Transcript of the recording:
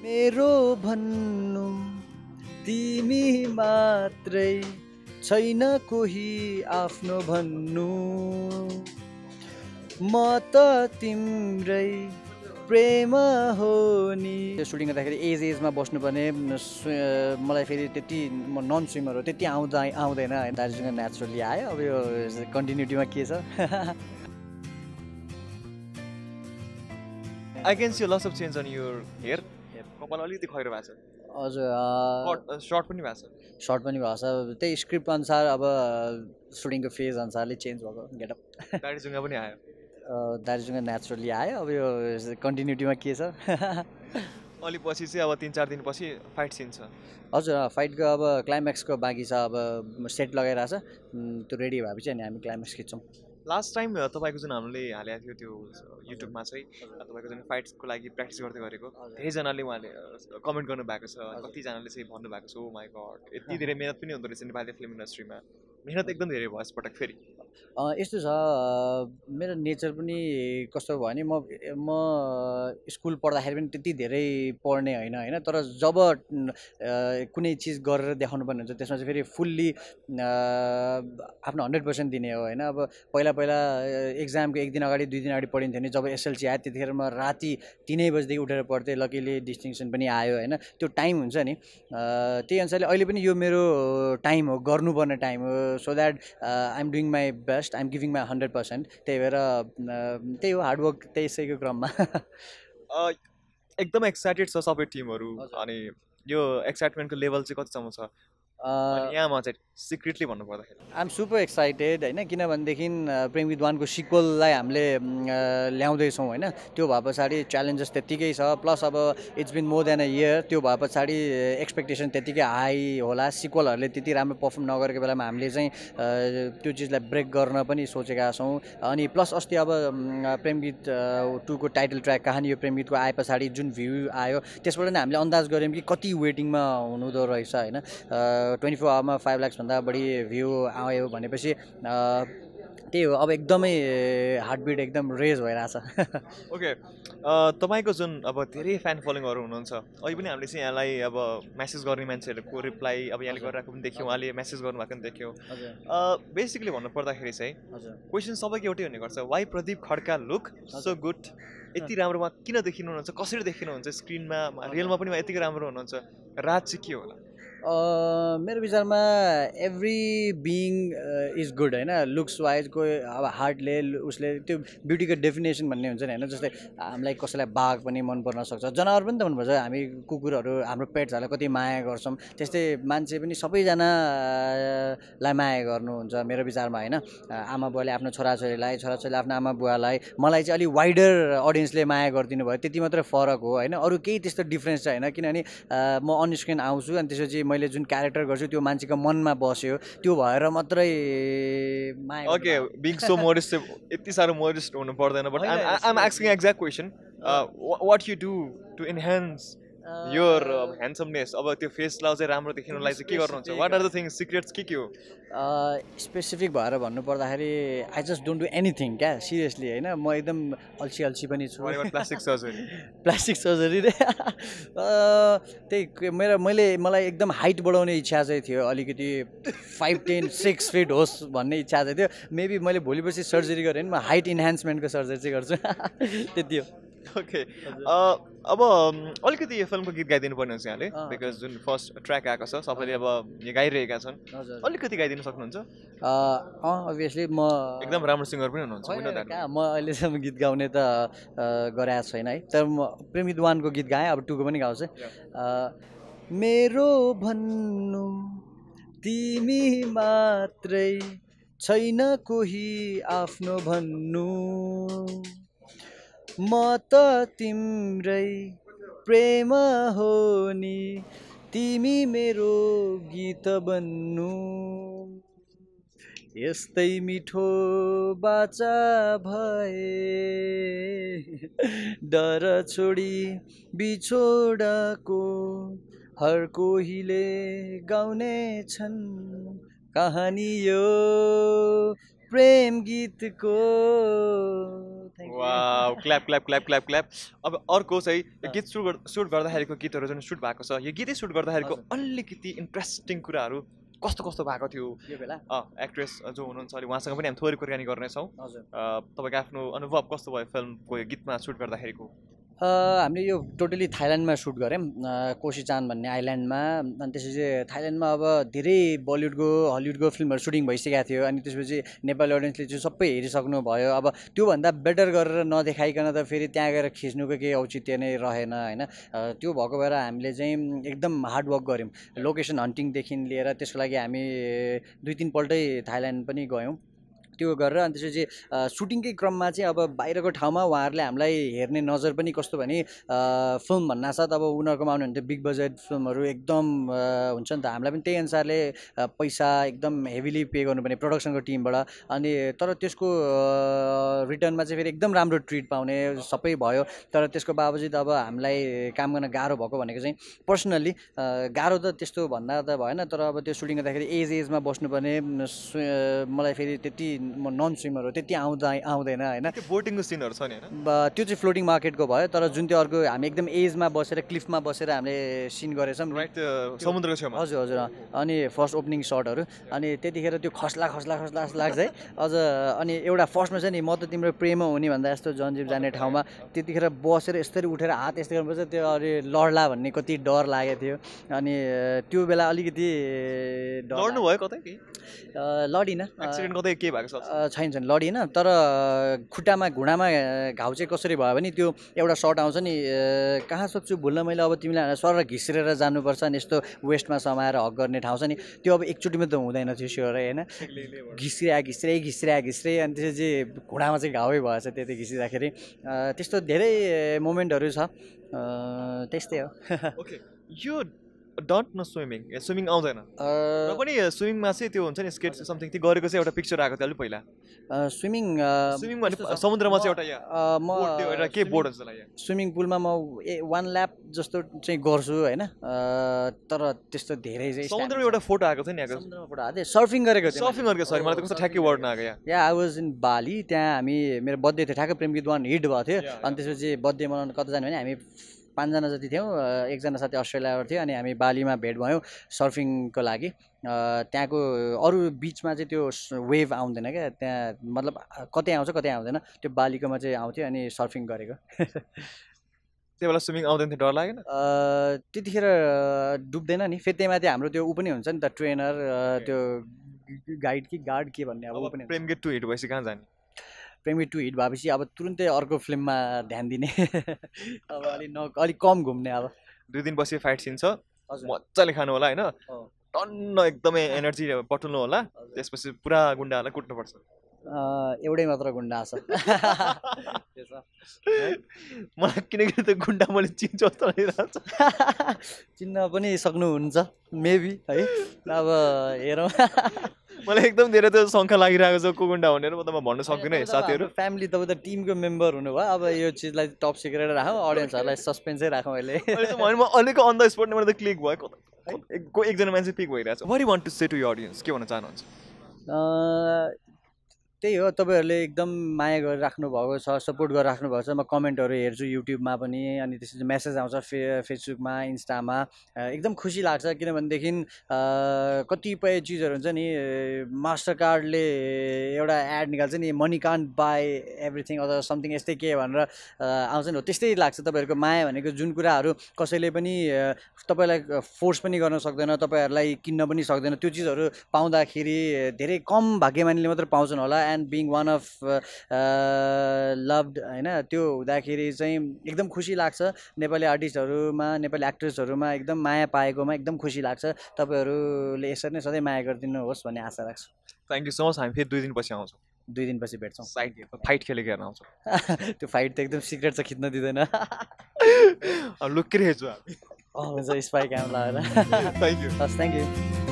मेरो भन्नु तिमी मात्रै छैन कोही आफ्नो भन्नु म त तिम्रै प्रेम हो नि। सुटिङ गर्दाखेरि एजमा बस्नुपर्ने मलाई फेरि त्यति म नन स्विमर हो त्यति आउँदैन होइन। दार्जिलिङ नेचुरली आयो। अब यो कन्टिन्युटीमा के छ I can see a lot of change on your hair. कपाल अलिकति खैरो भएको छ। हजुर सर्ट पनि भएको छ। सर्ट पनि भएको छ। त्यही स्क्रिप्ट अनुसार अब सुटिङको फेज अनुसारले चेन्ज भएको गेटअप। दार्जिलिङमा पनि आयो। दार्जिलिङ नेचुरली आयो। अब यो कन्टिन्युटीमा के छ अलि पछि चाहिँ अब 3-4 दिन पछि फाइट सिन छ। हजुर फाइटको अब क्लाइम्याक्सको बाँकी छ। अब सेट लगाइरहेछ त्यो रेडी भएपछि अनि हामी क्लाइम्याक्स खिच्छौँ। लास्ट टाइम तपाईँको जुन हामीले हालेको थियो त्यो युट्युबमा चाहिँ तपाईँको जुन फाइट्सको लागि प्र्याक्टिस गर्दै गरेको धेरैजनाले उहाँले कमेन्ट गर्नुभएको छ। कतिजनाले चाहिँ भन्नुभएको छ ओ माई गड यति धेरै मेहनत पनि हुँदो रहेछ नेपाली फिल्म इन्डस्ट्रीमा। मेहनत एकदम धेरै भयो यसपटक फेरि। यस्तो छ मेरो नेचर पनि कस्तो भयो भने म स्कुल पढ्दाखेरि पनि त्यति धेरै पढ्ने होइन तर जब कुनै चिज गरेर देखाउनु पर्ने हुन्छ त्यसमा चाहिँ फेरि फुल्ली आफ्नो 100% दिने हो होइन। अब पहिला एक्जामको 1 दिन अगाडि 2 दिन अगाडि पढिन्थ्यो नि। जब एसएलसी आयो त्यतिखेर म राति 3 बजीदेखि उठेर पढ्थेँ। लकिली डिस्टिङसन पनि आयो होइन। त्यो टाइम हुन्छ नि त्यही अनुसारले अहिले पनि यो मेरो टाइम हो गर्नुपर्ने टाइम हो। So that I am doing my best I am giving my 100%। त्यही भएर त्यही हो हार्डवर्क त्यसैको क्रममा। एकदम एक्साइटेड छ सबै टिमहरू। अनि यो एक्साइटमेन्टको लेभल चाहिँ कतिसम्म छ यहाँमा चाहिँ सिक्रेटली भन्नुपर्दाखेरि? आइ एम सुपर एक्साइटेड होइन। किनभनेदेखि प्रेम विद्वानको सिक्वललाई हामीले ल्याउँदैछौँ होइन। त्यो भए पछाडि च्यालेन्जेस त्यत्तिकै छ। प्लस अब it's been more than a year. त्यो भए पछाडि एक्सपेक्टेसन त्यत्तिकै हाई होला। सिक्वलहरूले त्यति राम्रो पर्फर्म नगरेको बेलामा हामीले चाहिँ त्यो चिजलाई ब्रेक गर्न पनि सोचेका छौँ। अनि प्लस अस्ति अब प्रेम गीत 2 को टाइटल ट्र्याक कहानी यो प्रेम गीतको आए पछाडि जुन भ्यू आयो त्यसबाट नै हामीले अन्दाज गऱ्यौँ कि कति वेटिङमा हुनुहुँदो रहेछ होइन। 24 आवरमा 5 लाखभन्दा बढी भ्यू आयो भनेपछि त्यही हो। अब एकदमै हार्टबिट एकदम रेज भइरहेछ। ओके तपाईँको जुन अब धेरै फ्यान फलोइङहरू हुनुहुन्छ अहिले पनि हामीले चाहिँ यहाँलाई अब मेसेज गर्ने मान्छेहरूको रिप्लाई अब यहाँले गरिरहेको पनि देख्यौँ। उहाँले मेसेज गर्नुभएको पनि देख्यौँ। बेसिकली भन्नुपर्दाखेरि चाहिँ क्वेसन सबैको एउटै हुने गर्छ why Pradeep Khadka look so good. यति राम्रो उहाँ किन देखिनुहुन्छ कसरी देखिनुहुन्छ स्क्रिनमा रियलमा पनि यतिकै राम्रो हुनुहुन्छ राज चाहिँ के होला? मेरो विचारमा एभ्री बिइङ इज गुड होइन। लुक्स वाइजको अब हार्टले उसले त्यो ब्युटीको डेफिनेसन भन्ने हुन्छ नि होइन। जस्तै हामीलाई कसैलाई बाघ पनि मन पर्न सक्छ जनावर पनि त मनपर्छ। हामी कुकुरहरू हाम्रो पेट्सहरूलाई कति माया गर्छौँ त्यस्तै मान्छे पनि सबैजनालाई माया गर्नुहुन्छ मेरो विचारमा होइन। आमा बुवाले आफ्नो छोराछोरीलाई छोराछोरीले आफ्नो आमा बुवालाई मलाई चाहिँ अलिक वाइडर अडियन्सले माया गरिदिनु भयो त्यति मात्रै फरक हो होइन। अरू केही त्यस्तो डिफ्रेन्स छ होइन। किनभने म अन स्क्रिन आउँछु अनि त्यसपछि मैले जुन क्यारेक्टर गर्छु त्यो मान्छेको मनमा बस्यो त्यो भएर मात्रै माया। ओके बिङ सो मोडेस्ट यति साह्रो मोडेस्ट हुनु पर्दैन but I am asking exact question what you do to enhance your handsomeness? अब त्यो फेसलाई चाहिँ राम्रो देखिनुलाई चाहिँ के गर्नुहुन्छ? What are the things secrets के हो? स्पेसिफिक भएर भन्नुपर्दाखेरि I just don't do anything क्या सिरियसली होइन। म एकदम अल्छी पनि छु। प्लास्टिक सर्जरी रे त्यही मलाई एकदम हाइट बढाउने इच्छा चाहिँ थियो। अलिकति 5'10" 6 फिट होस् भन्ने इच्छा चाहिँ थियो। मेबी मैले भोलि पर्सि सर्जरी गरेँ भने म हाइट इन्हान्समेन्टको सर्जरी चाहिँ गर्छु त्यति हो। ओके अब अलिकति यो फिल्मको गीत गाइदिनु पर्ने हुन्छ यहाँले बिकज जुन फर्स्ट ट्र्याक आएको छ सबैले अब यो गाइरहेका छन्। अलिकति गाइदिनु सक्नुहुन्छ? अभियसली म एकदम राम्रो सिङ्गर पनि हुनुहुन्छ। म अहिलेसम्म गीत गाउने त गरेको छैन है। तर म प्रेम विद्वानको गीत गाएँ अब 2 को पनि गाउँछु। मेरो भन्नु तिमी मात्रै छैन कोही आफ्नो भन्नु म त तिम्रै प्रेम हो नि तिमी मेरो गीत बन्नु यस्तै मिठो बाचा भए डर छोडी बिछोडको हर कोहीले गाउने छन् कहानी यो प्रेम गीतको wow clap clap clap clap clap अब अर्को चाहिँ यो गीत सुट गर्दाखेरिको गीतहरू जुन सुट भएको छ यो गीतै सुट गर्दाखेरिको अलिकति इन्ट्रेस्टिङ कुराहरू कस्तो कस्तो भएको थियो यो बेला एक्ट्रेस जो हुनुहुन्छ अहिले उहाँसँग पनि हामी थोरै कुराकानी गर्नेछौँ तपाईँको आफ्नो अनुभव कस्तो भयो फिल्मको यो गीतमा सुट गर्दाखेरिको हामीले यो टोटली थाइल्यान्डमा सुट गऱ्यौँ कोसिचान भन्ने आइल्यान्डमा अनि त्यसपछि थाइल्यान्डमा अब धेरै बलिउडको हलिउडको फिल्महरू सुटिङ भइसकेको थियो अनि त्यसपछि नेपाली अडियन्सले चाहिँ सबै हेरिसक्नु भयो अब त्योभन्दा बेटर गरेर नदेखाइकन त फेरि त्यहाँ गएर खिच्नुको केही औचित्य नै रहेन होइन त्यो भएको भएर हामीले चाहिँ एकदम हार्डवर्क गऱ्यौँ लोकेसन हन्टिङदेखि लिएर त्यसको लागि हामी 2-3 पल्टै थाइल्यान्ड पनि गयौँ त्यो गरेर अनि त्यसपछि सुटिङकै क्रममा चाहिँ अब बाहिरको ठाउँमा उहाँहरूले हामीलाई हेर्ने नजर पनि कस्तो भने फिल्म भन्नासाथ अब उनीहरूकोमा आउनुहुन्थ्यो बिग बजेट फिल्महरू एकदम हुन्छ नि त हामीलाई पनि त्यही अनुसारले पैसा एकदम हेभिली पे गर्नुपर्ने प्रोडक्सनको टिमबाट अनि तर त्यसको रिटर्नमा चाहिँ फेरि एकदम राम्रो ट्रिट पाउने सबै भयो तर त्यसको बावजुद अब हामीलाई काम गर्न गाह्रो भएको भनेको चाहिँ पर्सनल्ली गाह्रो त त्यस्तो भन्दा त भएन तर अब त्यो सुटिङ गर्दाखेरि एजमा बस्नुपर्ने मलाई फेरि त्यति म नन स्विमर हो त्यति आउँदैन होइन बोटिङको सिनहरू छ नि होइन त्यो चाहिँ फ्लोटिङ मार्केटको भयो तर जुन त्यो अर्को हामी एकदम एजमा बसेर क्लिफमा बसेर हामीले सिन गरेछौँ राइट समुद्रको छेउमा हजुर हजुर अनि फर्स्ट ओपनिङ सटहरू अनि त्यतिखेर त्यो खस्ला लाग्छ है अझ अनि एउटा फर्स्टमा चाहिँ नि म त तिम्रो प्रेम हुने भन्दा यस्तो जनजीव जाने ठाउँमा त्यतिखेर बसेर यसरी उठेर हात यस्तो गर्नुपर्छ त्यो अरे लड्ला भन्ने कति डर लागेको थियो अनि त्यो बेला अलिकति लड्नु भयो कतै लडिनँ एक्सिडेन्ट कतै के भएको छैन लडिनँ तर खुट्टामा घुँडामा घाउ चाहिँ कसरी भयो भने त्यो एउटा सर्ट आउँछ नि कहाँ सक्छु भुल्न मैले अब तिमीलाई सर घिस्रेर जानुपर्छ नि यस्तो वेस्टमा समाएर हक गर्ने ठाउँ छ नि त्यो अब एकचोटिमा त हुँदैन थियो स्योर होइन घिस्रे अनि त्यसपछि घुँडामा चाहिँ घाउै भएछ त्यति घिसिँदाखेरि त्यस्तो धेरै मोमेन्टहरू छ त्यस्तै हो ओके यो डन्ट न स्विमिङ आउँदैन र पनि स्विमिङमा चाहिँ त्यो हुन्छ नि स्केट समथिङ त्यो गरेको चाहिँ एउटा पिक्चर आएको थियो अलिक पहिला स्विमिङ भने समुद्रमा चाहिँ एउटा के बोर्ड हुन्छ स्विमिङ पुलमा म 1 ल्याप जस्तो चाहिँ गर्छु होइन तर त्यस्तो धेरै चाहिँ समुद्रमा एउटा फोटो आएको थियो नि समुद्रमा फोटो आएको थियो सर्फिङ गरेको सरी मलाई त कस्तो ठ्याक्कै वर्ड नआएको या आई वाज इन बाली त्यहाँ हामी मेरो बर्थडे थियो ठ्याक्कै प्रेम गीत 1 हिट भएको थियो अनि त्यसपछि बर्थडे मनाउन कता जाने भने हामी 5 जना जति थियौँ एकजना साथी अस्ट्रेलियाबाट थियो अनि हामी बालीमा भेट भयौँ सर्फिङको लागि त्यहाँको अरू बिचमा चाहिँ त्यो वेभ आउँदैन क्या त्यहाँ मतलब कतै आउँछ कतै आउँदैन त्यो बालीकोमा चाहिँ आउँथ्यो अनि सर्फिङ गरेको त्यो बेला स्विमिङ आउँदैन थियो डर लागेन त्यतिखेर डुब्दैन नि फेरि त्यही माथि हाम्रो त्यो ऊ पनि हुन्छ नि त ट्रेनर त्यो गाइड कि गार्ड के भन्ने अब पनि प्रेम गेट 2 हिट भएपछि कहाँ जाने प्रेम गेट 2 हिट भएपछि अब तुरुन्तै अर्को फिल्ममा ध्यान दिने अब अलिक कम घुम्ने अब 2 दिन पछि फाइट सिन छ मजाले खानु होला होइन टन्न एकदमै एनर्जी पटुल्नु होला त्यसपछि पुरा गुन्डाहरूलाई कुट्नुपर्छ एउटै मात्र गुन्डा छ मलाई किनकि त्यो गुन्डा मैले चिन्छु जस्तो लागिरहेको छ चिन्न पनि सक्नुहुन्छ मेबी है अब हेरौँ मलाई एकदम धेरै त शङ्का लागिरहेको छ को गुन्डा भनेर म त भन्न सक्दिनँ है साथीहरू फ्यामिली तपाईँ त टिमको मेम्बर हुनुभयो अब यो चिजलाई टप सिक्रेट राखौँ अडियन्सहरूलाई सस्पेन्सै राखौँ अहिले म अलिक अन द स्पट मलाई त क्लिक भयो एकजना मान्छे पिक भइरहेको छ what you want to say to your audience के भन्न चाहनुहुन्छ त्यही हो तपाईँहरूले एकदम माया गरिराख्नु भएको छ सपोर्ट गरिराख्नु भएको छ म कमेन्टहरू हेर्छु युट्युबमा पनि अनि त्यसपछि मेसेज आउँछ फेसबुकमा इन्स्टामा एकदम खुसी लाग्छ किनभनेदेखि कतिपय चिजहरू हुन्छ नि मास्टर कार्डले एउटा एड निकाल्छ नि मनी कान्ट बाई एभ्रिथिङ अथवा समथिङ यस्तै के भनेर आउँछ नि हो त्यस्तै लाग्छ तपाईँहरूको माया भनेको जुन कुराहरू कसैले पनि तपाईँलाई फोर्स पनि गर्न सक्दैन तपाईँहरूलाई किन्न पनि सक्दैन त्यो चिजहरू पाउँदाखेरि धेरै कम भाग्यमानीले मात्र पाउँछन् होला एन्ड बिङ वान अफ लभड होइन त्यो हुँदाखेरि चाहिँ एकदम खुसी लाग्छ नेपाली आर्टिस्टहरूमा नेपाली एक्ट्रेसहरूमा एकदम माया पाएकोमा एकदम खुसी लाग्छ तपाईँहरूले यसरी नै सधैँ माया गरिदिनु होस् भन्ने आशा राख्छु थ्याङ्क यू सो मच हामी फेरि 2 दिनपछि आउँछौँ 2 दिनपछि भेट्छौँ फाइट खेलेको हेर्न आउँछौँ त्यो फाइट त एकदम सिक्रेट छ खिच्न दिँदैन लुकेर हेर्छु हुन्छ स्पाई क्याम लगाएर थ्याङ्क यू हस् थ्याङ्क यू